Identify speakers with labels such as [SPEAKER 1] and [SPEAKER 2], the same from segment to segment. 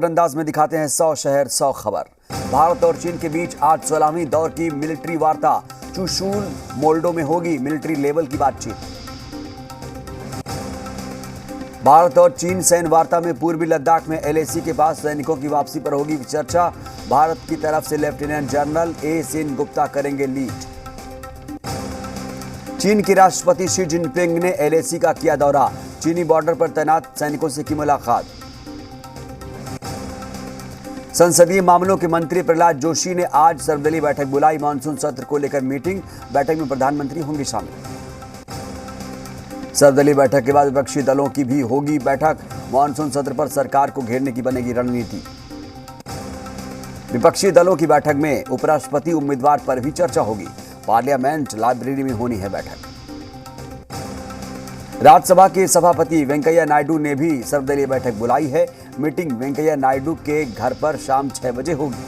[SPEAKER 1] अंदाज में दिखाते हैं 100 शहर 100 खबर। भारत और चीन के बीच आज 16वीं दौर की मिलिट्री वार्ता चुशूल मोल्डो में होगी मिलिट्री लेवल की बातचीत। भारत और चीन सैन्य वार्ता में पूर्वी लद्दाख में एलएसी के पास सैनिकों की वापसी पर होगी चर्चा। भारत की तरफ से lieutenant general A Sen Gupta करेंगे लीड। चीन के राष्ट्रपति शी जिनपिंग ने एलएसी का किया दौरा। चीनी बॉर्डर पर तैनात सैनिकों से की मुलाकात। संसदीय मामलों के मंत्री प्रहलाद जोशी ने आज सर्वदलीय बैठक बुलाई। मानसून सत्र को लेकर मीटिंग, बैठक में प्रधानमंत्री होंगे शामिल। सर्वदलीय बैठक के बाद विपक्षी दलों की भी होगी बैठक। मानसून सत्र पर सरकार को घेरने की बनेगी रणनीति। विपक्षी दलों की बैठक में उपराष्ट्रपति उम्मीदवार पर भी चर्चा होगी। पार्लियामेंट लाइब्रेरी में होनी है बैठक। राज्यसभा के सभापति वेंकैया नायडू ने भी सर्वदलीय बैठक बुलाई है। मीटिंग वेंकैया नायडू के घर पर शाम 6 बजे होगी।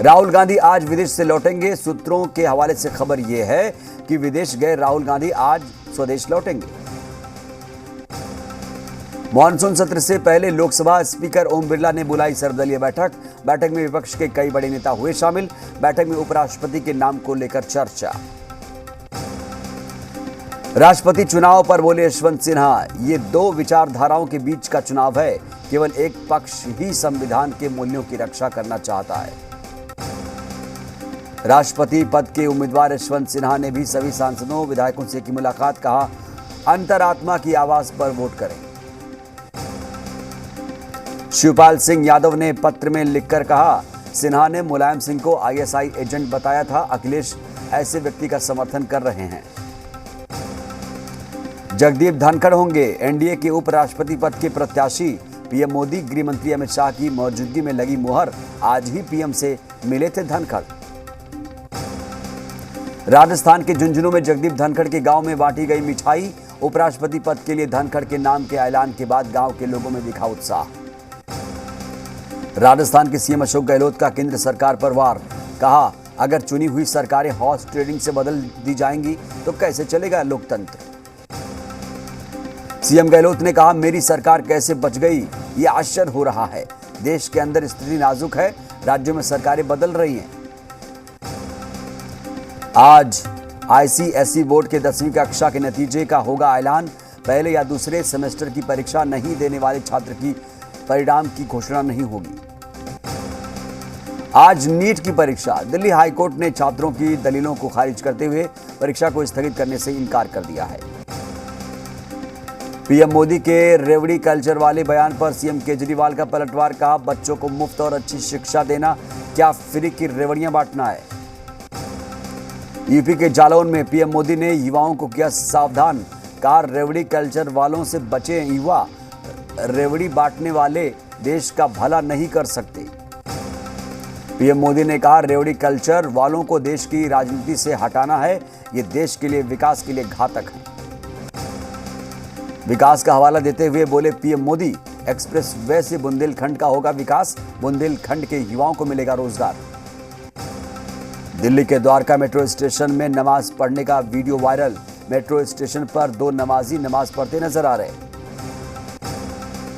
[SPEAKER 1] राहुल गांधी आज विदेश से लौटेंगे। सूत्रों के हवाले से खबर यह है कि विदेश गए राहुल गांधी आज स्वदेश लौटेंगे। मॉनसून सत्र से पहले लोकसभा स्पीकर ओम बिरला ने बुलाई सर्वदलीय बैठक। बैठक में विपक्ष के कई बड़े नेता हुए शामिल। बैठक में उपराष्ट्रपति के नाम को लेकर चर्चा। राष्ट्रपति चुनाव पर बोले यशवंत सिन्हा, ये दो विचारधाराओं के बीच का चुनाव है। केवल एक पक्ष ही संविधान के मूल्यों की रक्षा करना चाहता है। राष्ट्रपति पद के उम्मीदवार यशवंत सिन्हा ने भी सभी सांसदों विधायकों से की मुलाकात। कहा, अंतरात्मा की आवाज पर वोट करें। शिवपाल सिंह यादव ने पत्र में लिखकर कहा, सिन्हा ने मुलायम सिंह को आईएसआई एजेंट बताया था। अखिलेश ऐसे व्यक्ति का समर्थन कर रहे हैं। जगदीप धनखड़ होंगे एनडीए के उपराष्ट्रपति पद के प्रत्याशी। पीएम मोदी गृह मंत्री अमित शाह की मौजूदगी में लगी मुहर। आज ही पीएम से मिले थे धनखड़। राजस्थान के झुंझुनू में जगदीप धनखड़ के गांव में बांटी गई मिठाई। उपराष्ट्रपति पद के लिए धनखड़ के नाम के ऐलान के बाद गांव के लोगों में दिखा उत्साह। राजस्थान के सीएम अशोक गहलोत का केंद्र सरकार पर वार। कहा, अगर चुनी हुई सरकारें हॉर्स ट्रेडिंग से बदल दी जाएंगी तो कैसे चलेगा लोकतंत्र। सीएम गहलोत ने कहा, मेरी सरकार कैसे बच गई, ये आश्चर्य हो रहा है। देश के अंदर स्थिति नाजुक है, राज्यों में सरकारें बदल रही हैं। आज आईसीएसई बोर्ड के 10वीं कक्षा के नतीजे का होगा ऐलान। पहले या दूसरे सेमेस्टर की परीक्षा नहीं देने वाले छात्र की परिणाम की घोषणा नहीं होगी। आज नीट की परीक्षा। दिल्ली हाईकोर्ट ने छात्रों की दलीलों को खारिज करते हुए परीक्षा को स्थगित करने से इनकार कर दिया है। पीएम मोदी के रेवड़ी कल्चर वाले बयान पर सीएम केजरीवाल का पलटवार। कहा, बच्चों को मुफ्त और अच्छी शिक्षा देना क्या फ्री की रेवड़ियां बांटना है। यूपी के जालौन में पीएम मोदी ने युवाओं को किया सावधान। कहा, रेवड़ी कल्चर वालों से बचे युवा। रेवड़ी बांटने वाले देश का भला नहीं कर सकते। पीएम मोदी ने कहा, रेवड़ी कल्चर वालों को देश की राजनीति से हटाना है। ये देश के लिए, विकास के लिए घातक है। विकास का हवाला देते हुए बोले पीएम मोदी, एक्सप्रेस वे से बुंदेलखंड का होगा विकास। बुंदेलखंड के युवाओं को मिलेगा रोजगार। दिल्ली के द्वारका मेट्रो स्टेशन में नमाज पढ़ने का वीडियो वायरल। मेट्रो स्टेशन पर 2 नमाजी नमाज पढ़ते नजर आ रहे।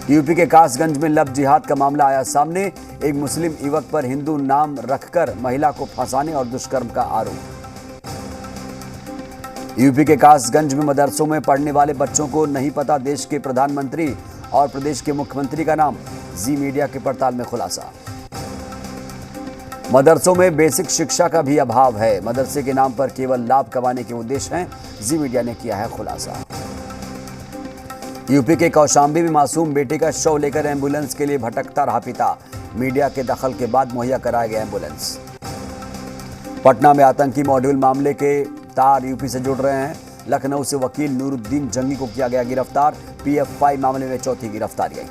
[SPEAKER 1] यूपी के कासगंज में लव जिहाद का मामला आया सामने। एक मुस्लिम युवक पर हिंदू नाम रखकर महिला को फंसाने और दुष्कर्म का आरोप। यूपी के कासगंज में मदरसों में पढ़ने वाले बच्चों को नहीं पता देश के प्रधानमंत्री और प्रदेश के मुख्यमंत्री का नाम। जी मीडिया के पड़ताल में खुलासा। मदरसों में बेसिक शिक्षा का भी अभाव है। मदरसे के नाम पर केवल लाभ कमाने के उद्देश्य हैं। जी मीडिया ने किया है खुलासा। यूपी के कौशाम्बी में मासूम बेटे का शव लेकर एम्बुलेंस के लिए भटकता रहा पिता। मीडिया के दखल के बाद मुहैया कराया गया एम्बुलेंस। पटना में आतंकी मॉड्यूल मामले के तार यूपी से जुड़ रहे हैं। लखनऊ से वकील नूरुद्दीन जंगी को किया गया गिरफ्तार। पीएफआई मामले में चौथी गिरफ्तारी आई।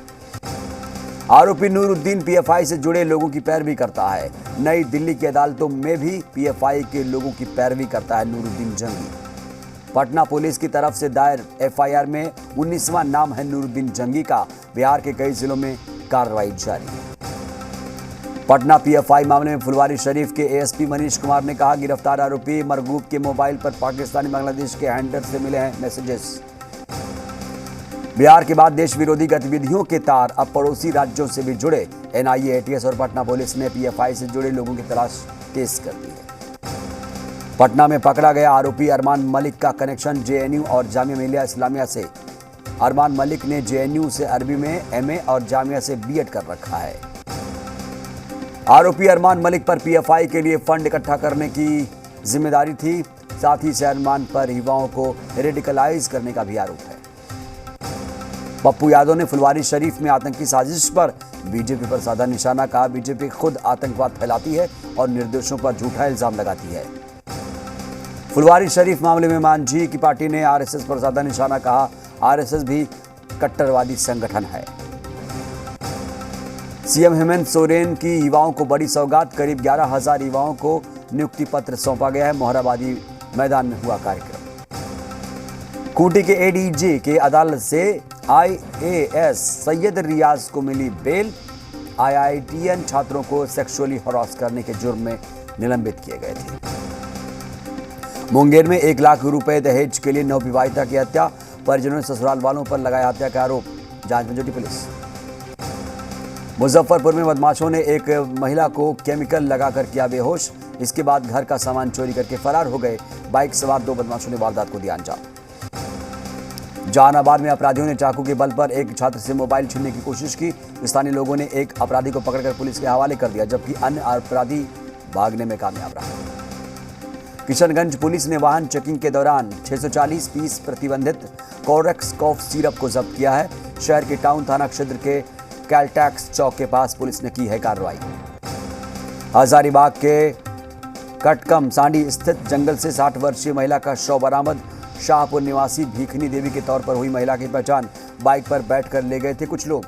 [SPEAKER 1] आरोपी नूरुद्दीन पीएफआई से जुड़े लोगों की पैरवी करता है। नई दिल्ली की अदालतों में भी पीएफआई के लोगों की पैरवी करता है नूरुद्दीन जंगी। पटना पुलिस की तरफ से दायर एफआईआर में 19वां नाम है नूरुद्दीन जंगी का। बिहार के कई जिलों में कार्रवाई जारी। पटना पीएफआई मामले में फुलवारी शरीफ के एएसपी मनीष कुमार ने कहा, गिरफ्तार आरोपी मरगूब के मोबाइल पर पाकिस्तानी बांग्लादेश के हैंडलर से मिले हैं मैसेजेस। बिहार के बाद देश विरोधी गतिविधियों के तार अब पड़ोसी राज्यों से भी जुड़े। एनआईए, एटीएस और पटना पुलिस ने पीएफआई से जुड़े लोगों की तलाश तेज कर दी है। पटना में पकड़ा गया आरोपी अरमान मलिक का कनेक्शन जेएनयू और जामिया मिलिया इस्लामिया से। अरमान मलिक ने जेएनयू से अरबी में एमए और जामिया से बीएड कर रखा है। आरोपी अरमान मलिक पर पीएफआई के लिए फंड इकट्ठा करने की जिम्मेदारी थी। साथ ही से अरमान पर युवाओं को रेडिकलाइज करने का भी आरोप है। पप्पू यादव ने फुलवारी शरीफ में आतंकी साजिश पर बीजेपी पर साधा निशाना कहा। बीजेपी खुद आतंकवाद फैलाती है और निर्दोषों पर झूठा इल्जाम लगाती है। फुलवारी शरीफ मामले में मांझी की पार्टी ने आरएसएस पर साधा निशाना कहा। आरएसएस भी कट्टरवादी संगठन है। सीएम हेमंत सोरेन की युवाओं को बड़ी सौगात। करीब 11,000 युवाओं को नियुक्ति पत्र सौंपा गया है। मोहराबादी मैदान में हुआ कार्यक्रम। खूंटी के एडीजे के अदालत से आईएएस सैयद रियाज को मिली बेल। आईआईटीएन छात्रों को सेक्सुअली हरास करने के जुर्म में निलंबित किए गए थे। मुंगेर में 1 लाख रुपए दहेज के लिए नवविवाहिता की हत्या। परिजनों ने ससुराल वालों पर लगाया हत्या का आरोप। जांच में जुटी पुलिस। मुजफ्फरपुर में बदमाशों ने एक महिला को केमिकल लगाकर किया बेहोश। इसके बाद घर का सामान चोरी करके फरार हो गए। बाइक सवार 2 बदमाशों ने वारदात को दिया अंजाम। जहानाबाद में अपराधियों ने चाकू के बल पर एक छात्र से मोबाइल छीनने की कोशिश की। स्थानीय लोगों ने एक अपराधी को पकड़कर पुलिस के हवाले कर दिया, जबकि अन्य अपराधी भागने में कामयाब रहा। किशनगंज पुलिस ने वाहन चेकिंग के दौरान 640 पीस प्रतिबंधित कोरेक्स कॉफ सिरप को जब्त किया है। शहर के टाउन थाना क्षेत्र के कैलटैक्स चौक के पास पुलिस ने की है कार्रवाई। हजारीबाग के कटकम सांडी स्थित जंगल से 60 वर्षीय महिला का शव बरामद। शाहपुर निवासी भीखनी देवी के तौर पर हुई महिला की पहचान। बाइक पर बैठकर ले गए थे कुछ लोग।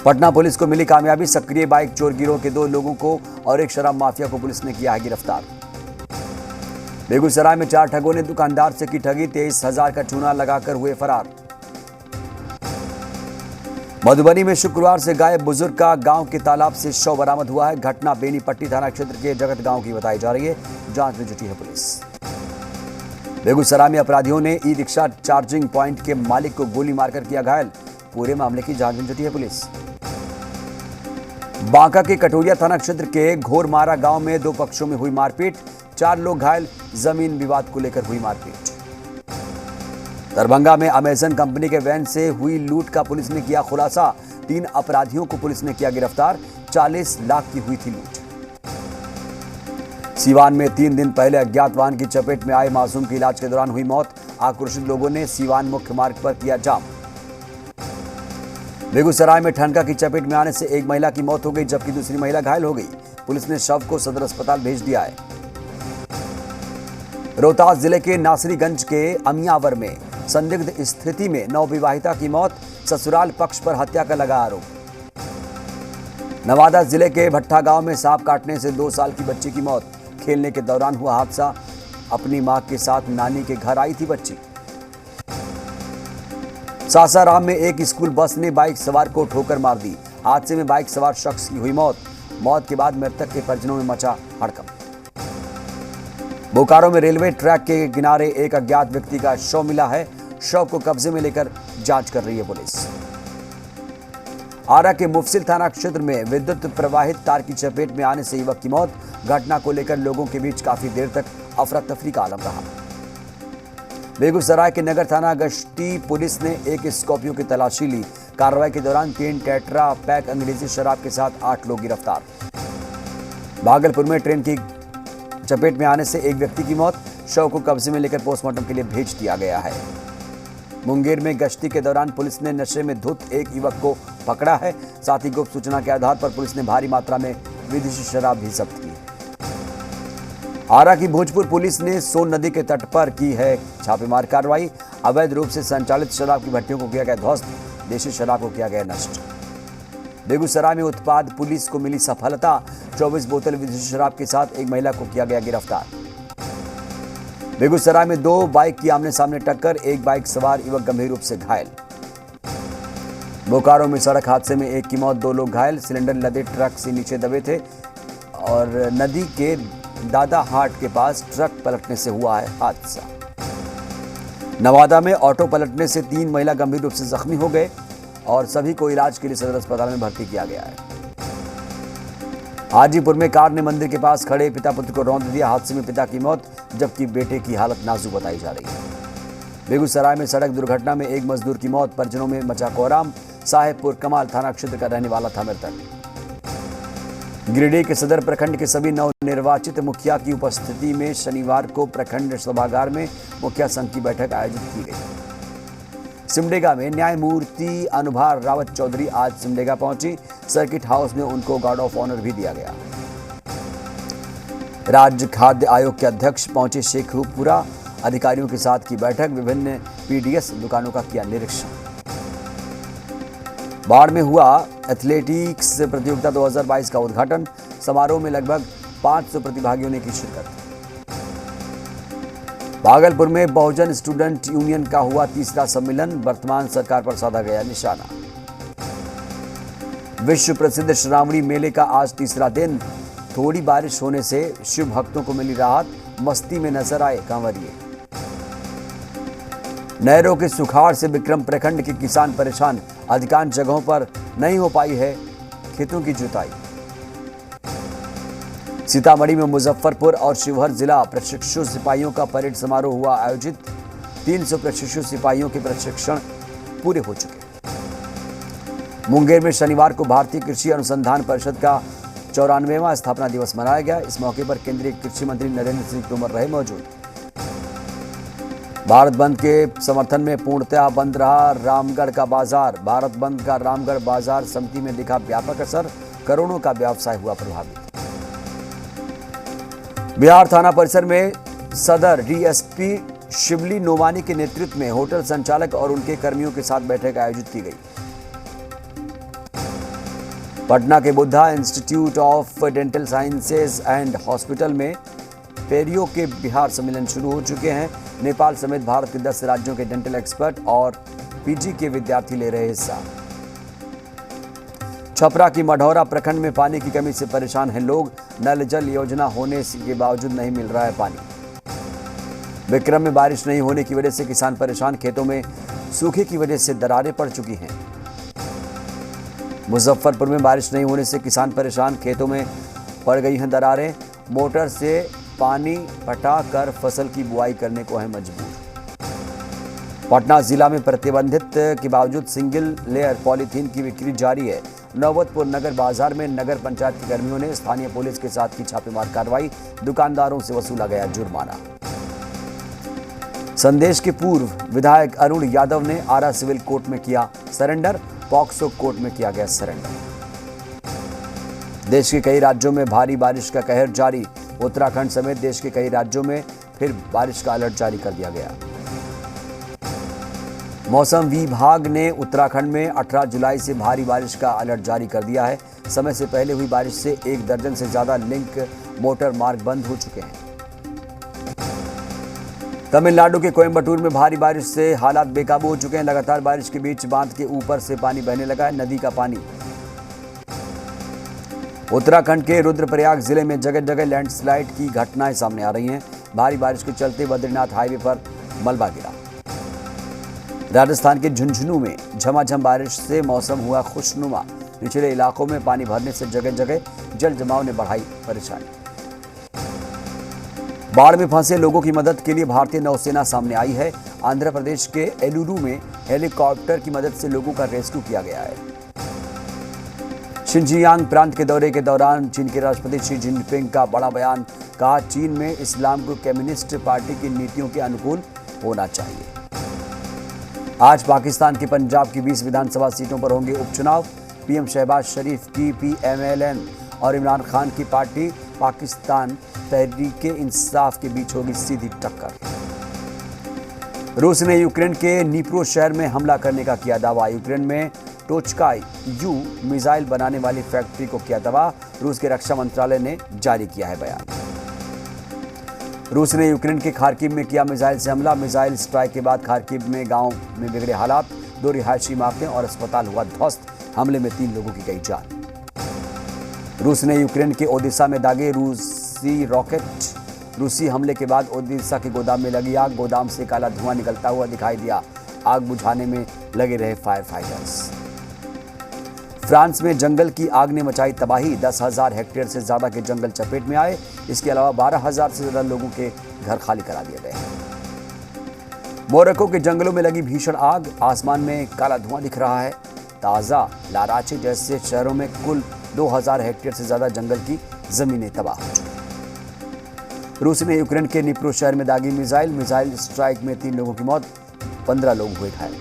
[SPEAKER 1] पटना पुलिस को मिली कामयाबी। सक्रिय बाइक चोर गिरोह के 2 लोगों को और एक शराब माफिया को पुलिस ने किया है गिरफ्तार। बेगूसराय में 4 ठगों ने दुकानदार से की ठगी। 23,000 का चूना लगाकर हुए फरार। मधुबनी में शुक्रवार से गायब बुजुर्ग का गांव के तालाब से शव बरामद हुआ है। घटना बेनीपट्टी थाना क्षेत्र के जगत गांव की बताई जा रही है। जांच में जुटी है पुलिस। बेगूसराय में अपराधियों ने ई रिक्शा चार्जिंग पॉइंट के मालिक को गोली मारकर किया घायल। पूरे मामले की जांच में जुटी है पुलिस। बांका के कटोरिया थाना क्षेत्र के घोरमारा गांव में 2 पक्षों में हुई मारपीट। 4 लोग घायल। जमीन विवाद को लेकर हुई मारपीट। दरभंगा में अमेजन कंपनी के वैन से हुई लूट का पुलिस ने किया खुलासा। 3 अपराधियों को पुलिस ने किया गिरफ्तार। 40 लाख की हुई थी लूट। सीवान में 3 दिन पहले अज्ञात वाहन की चपेट में आए मासूम की इलाज के दौरान हुई मौत। आक्रोशित लोगों ने सीवान मुख्य मार्ग पर किया जाम। बेगूसराय में ठनका की चपेट में आने से एक महिला की मौत हो गई, जबकि दूसरी महिला घायल हो गई। पुलिस ने शव को सदर अस्पताल भेज दिया है। रोहतास जिले के नासरीगंज के अमियावर में संदिग्ध स्थिति में नवविवाहिता की मौत। ससुराल पक्ष पर हत्या का लगा आरोप। नवादा जिले के भट्टा गांव में सांप काटने से 2 साल की बच्ची की मौत। खेलने के दौरान हुआ हादसा। अपनी मां के साथ नानी के घर आई थी बच्ची। सासाराम में एक स्कूल बस ने बाइक सवार को ठोकर मार दी। हादसे में बाइक सवार शख्स की हुई मौत। मौत के बाद मृतक के परिजनों में मचा हड़कंप। बोकारो में रेलवे ट्रैक के किनारे एक अज्ञात व्यक्ति का शव मिला है। शव को कब्जे में लेकर जांच कर रही है पुलिस। आरा के मुफसिल थाना क्षेत्र में विद्युत प्रवाहित तार की चपेट में आने से युवक की मौत। घटना को लेकर लोगों के बीच काफी देर तक अफरा तफरी का आलम रहा। बेगूसराय के नगर थाना गश्ती पुलिस ने एक स्कॉर्पियो की तलाशी ली। कार्रवाई के दौरान 3 टेट्रा पैक अंग्रेजी शराब के साथ 8 लोग गिरफ्तार। भागलपुर में ट्रेन की चपेट में आने से एक व्यक्ति की मौत। शव को कब्जे में लेकर पोस्टमार्टम के लिए भेज दिया गया है। मुंगेर में गश्ती के दौरान पुलिस ने नशे में धुत एक युवक को पकड़ा है। साथ ही गुप्त सूचना के आधार पर पुलिस ने भारी मात्रा में विदेशी शराब भी जब्त की। आरा की भोजपुर पुलिस ने सोन नदी के तट पर की है छापेमार कार्रवाई। अवैध रूप से संचालित शराब की भट्टियों को किया गया ध्वस्त। देशी शराब को किया गया नष्ट। बेगूसराय में उत्पाद पुलिस को मिली सफलता। 24 बोतल विदेशी शराब के साथ एक महिला को किया गया गिरफ्तार। बेगूसराय में 2 बाइक की आमने सामने टक्कर। एक बाइक सवार युवक गंभीर रूप से घायल। बोकारो में सड़क हादसे में एक की मौत, 2 लोग घायल। सिलेंडर लदे ट्रक से नीचे दबे थे और नदी के दादा हाट के पास ट्रक पलटने से हुआ है हादसा। नवादा में ऑटो पलटने से 3 महिला गंभीर रूप से जख्मी हो गए और सभी को इलाज के लिए सदर अस्पताल में भर्ती किया गया है। हाजीपुर में कार ने मंदिर के पास खड़े पिता पुत्र को रौंद दिया। हादसे में पिता की मौत जबकि बेटे की हालत नाजुक बताई जा रही है। बेगूसराय में सड़क दुर्घटना में एक मजदूर की मौत, परिजनों में मचा कोहराम। साहेबपुर कमाल थाना क्षेत्र का रहने वाला था मृतक। गिरिडीह के सदर प्रखंड के सभी नवनिर्वाचित मुखिया की उपस्थिति में शनिवार को प्रखंड सभागार में मुखिया संघ की बैठक आयोजित की गई। सिमडेगा में न्यायमूर्ति अनुभार रावत चौधरी आज सिमडेगा पहुंची। सर्किट हाउस में उनको गार्ड ऑफ ऑनर भी दिया गया। राज्य खाद्य आयोग के अध्यक्ष पहुंचे शेखपुरा। अधिकारियों के साथ की बैठक। विभिन्न पीडीएस दुकानों का किया निरीक्षण। बाढ़ में हुआ एथलेटिक्स प्रतियोगिता 2022 का उद्घाटन। समारोह में लगभग 500 प्रतिभागियों ने की शिरकत। भागलपुर में बहुजन स्टूडेंट यूनियन का हुआ तीसरा सम्मेलन। वर्तमान सरकार पर साधा गया निशाना। विश्व प्रसिद्ध श्रावणी मेले का आज तीसरा दिन। थोड़ी बारिश होने से शिव भक्तों को मिली राहत। मस्ती में नजर आए कांवरिये। नहरों के सुखाड़ से विक्रम प्रखंड के किसान परेशान। अधिकांश जगहों पर नहीं हो पाई है खेतों की जुताई। सीतामढ़ी में मुजफ्फरपुर और शिवहर जिला प्रशिक्षु सिपाहियों का परेड समारोह हुआ आयोजित। 300 प्रशिक्षु सिपाहियों के प्रशिक्षण पूरे हो चुके। मुंगेर में शनिवार को भारतीय कृषि अनुसंधान परिषद का 94वां स्थापना दिवस मनाया गया। इस मौके पर केंद्रीय कृषि मंत्री नरेंद्र सिंह तोमर रहे मौजूद। भारत बंद के समर्थन में पूर्णतः बंद रहा रामगढ़ का बाजार। भारत बंद का रामगढ़ बाजार समिति में दिखा व्यापक असर। करोड़ों का व्यवसाय हुआ प्रभावित। बिहार थाना परिसर में सदर डीएसपी शिवली नोमानी के नेतृत्व में होटल संचालक और उनके कर्मियों के साथ बैठक आयोजित की गई। पटना के Buddha institute of dental sciences and hospital में पेरियो के बिहार सम्मेलन शुरू हो चुके हैं। नेपाल समेत भारत के 10 राज्यों के डेंटल एक्सपर्ट और पीजी के विद्यार्थी ले रहे हिस्सा। छपरा की मढ़ौरा प्रखंड में पानी की कमी से परेशान हैं लोग। नल जल योजना होने के बावजूद नहीं मिल रहा है पानी। विक्रम में बारिश नहीं होने की वजह से किसान परेशान। खेतों में सूखे की वजह से दरारें पड़ चुकी हैं। मुजफ्फरपुर में बारिश नहीं होने से किसान परेशान। खेतों में पड़ गई हैं दरारें। मोटर से पानी पटाकर फसल की बुआई करने को है मजबूर। पटना जिला में प्रतिबंधित के बावजूद सिंगल लेयर पॉलीथीन की बिक्री जारी है। नौबतपुर नगर बाजार में नगर पंचायत के कर्मियों ने स्थानीय पुलिस के साथ की छापेमार कार्रवाई। दुकानदारों से वसूला गया जुर्माना। संदेश के पूर्व विधायक अरुण यादव ने आरा सिविल कोर्ट में किया सरेंडर। पॉक्सो कोर्ट में किया गया सरेंडर। देश के कई राज्यों में भारी बारिश का कहर जारी। उत्तराखंड समेत देश के कई राज्यों में फिर बारिश का अलर्ट जारी कर दिया गया। मौसम विभाग ने उत्तराखंड में 18 जुलाई से भारी बारिश का अलर्ट जारी कर दिया है। समय से पहले हुई बारिश से 1 दर्जन से ज्यादा लिंक मोटर मार्ग बंद हो चुके हैं। तमिलनाडु के कोयम्बटूर में भारी बारिश से हालात बेकाबू हो चुके हैं। लगातार बारिश के बीच बांध के ऊपर से पानी बहने लगा है। नदी का पानी। उत्तराखंड के रुद्रप्रयाग जिले में जगह जगह लैंडस्लाइड की घटनाएं सामने आ रही हैं। भारी बारिश के चलते बद्रीनाथ हाईवे पर मलबा गिरा। राजस्थान के झुंझुनू में झमाझम बारिश से मौसम हुआ खुशनुमा। निचले इलाकों में पानी भरने से जगह जगह जल जमाव ने बढ़ाई परेशानी। बाढ़ में फंसे लोगों की मदद के लिए भारतीय नौसेना सामने आई है। आंध्र प्रदेश के एलुरू में हेलीकॉप्टर की मदद से लोगों का रेस्क्यू किया गया है। शिनजियांग प्रांत के दौरे के दौरान चीन के राष्ट्रपति शी जिनपिंग का बड़ा बयान। कहा, चीन में इस्लाम को कम्युनिस्ट पार्टी की नीतियों के अनुकूल होना चाहिए। आज पाकिस्तान के पंजाब की 20 विधानसभा सीटों पर होंगे उपचुनाव। पीएम शहबाज शरीफ की पीएमएलएन और इमरान खान की पार्टी पाकिस्तान तहरीक इंसाफ के बीच होगी सीधी टक्कर। रूस ने यूक्रेन के नीप्रो शहर में हमला करने का किया दावा। यूक्रेन में टोचकाई यू मिसाइल बनाने वाली फैक्ट्री को किया तबाह। रूस के रक्षा मंत्रालय ने जारी किया है बयान। रूस ने यूक्रेन के खार्किव में किया मिसाइल से हमला। मिसाइल स्ट्राइक के बाद खार्किव में गांव में बिगड़े हालात। 2 रिहायशी इमारतें और अस्पताल हुआ ध्वस्त। हमले में 3 लोगों की गई जान। रूस ने यूक्रेन के ओडेसा में दागे रूसी रॉकेट। रूसी हमले के बाद ओडेसा के गोदाम में लगी आग। गोदाम से काला धुआं निकलता हुआ दिखाई दिया। आग बुझाने में लगे रहे फायर फाइटर्स। फ्रांस में जंगल की आग ने मचाई तबाही। 10,000 हेक्टेयर से ज्यादा के जंगल चपेट में आए। इसके अलावा 12,000 से ज्यादा लोगों के घर खाली करा दिए गए। मोरक्को के जंगलों में लगी भीषण आग। आसमान में काला धुआं दिख रहा है। ताजा लाराचे जैसे शहरों में कुल 2,000 हेक्टेयर से ज्यादा जंगल की जमीनें तबाह हो चुकी। रूस ने यूक्रेन के निप्रो शहर में दागी मिसाइल स्ट्राइक में 3 लोगों की मौत, 15 लोग हुए घायल।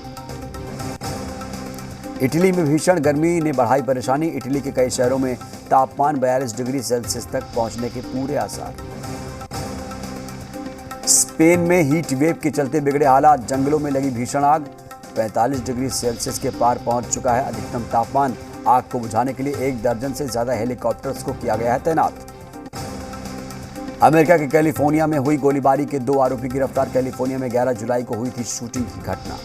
[SPEAKER 1] इटली में भीषण गर्मी ने बढ़ाई परेशानी। इटली के कई शहरों में तापमान 42 डिग्री सेल्सियस तक पहुंचने के पूरे आसार। स्पेन में हीट वेव के चलते बिगड़े हालात। जंगलों में लगी भीषण आग। 45 डिग्री सेल्सियस के पार पहुंच चुका है अधिकतम तापमान। आग को बुझाने के लिए 1 दर्जन से ज्यादा हेलीकॉप्टर्स को किया गया है तैनात। अमेरिका के कैलिफोर्निया में हुई गोलीबारी के 2 आरोपी गिरफ्तार। कैलिफोर्निया में 11 जुलाई को हुई थी शूटिंग की घटना।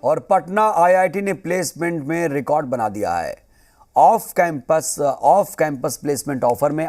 [SPEAKER 1] और पटना आईआईटी ने प्लेसमेंट में रिकॉर्ड बना दिया है। ऑफ कैंपस प्लेसमेंट ऑफर में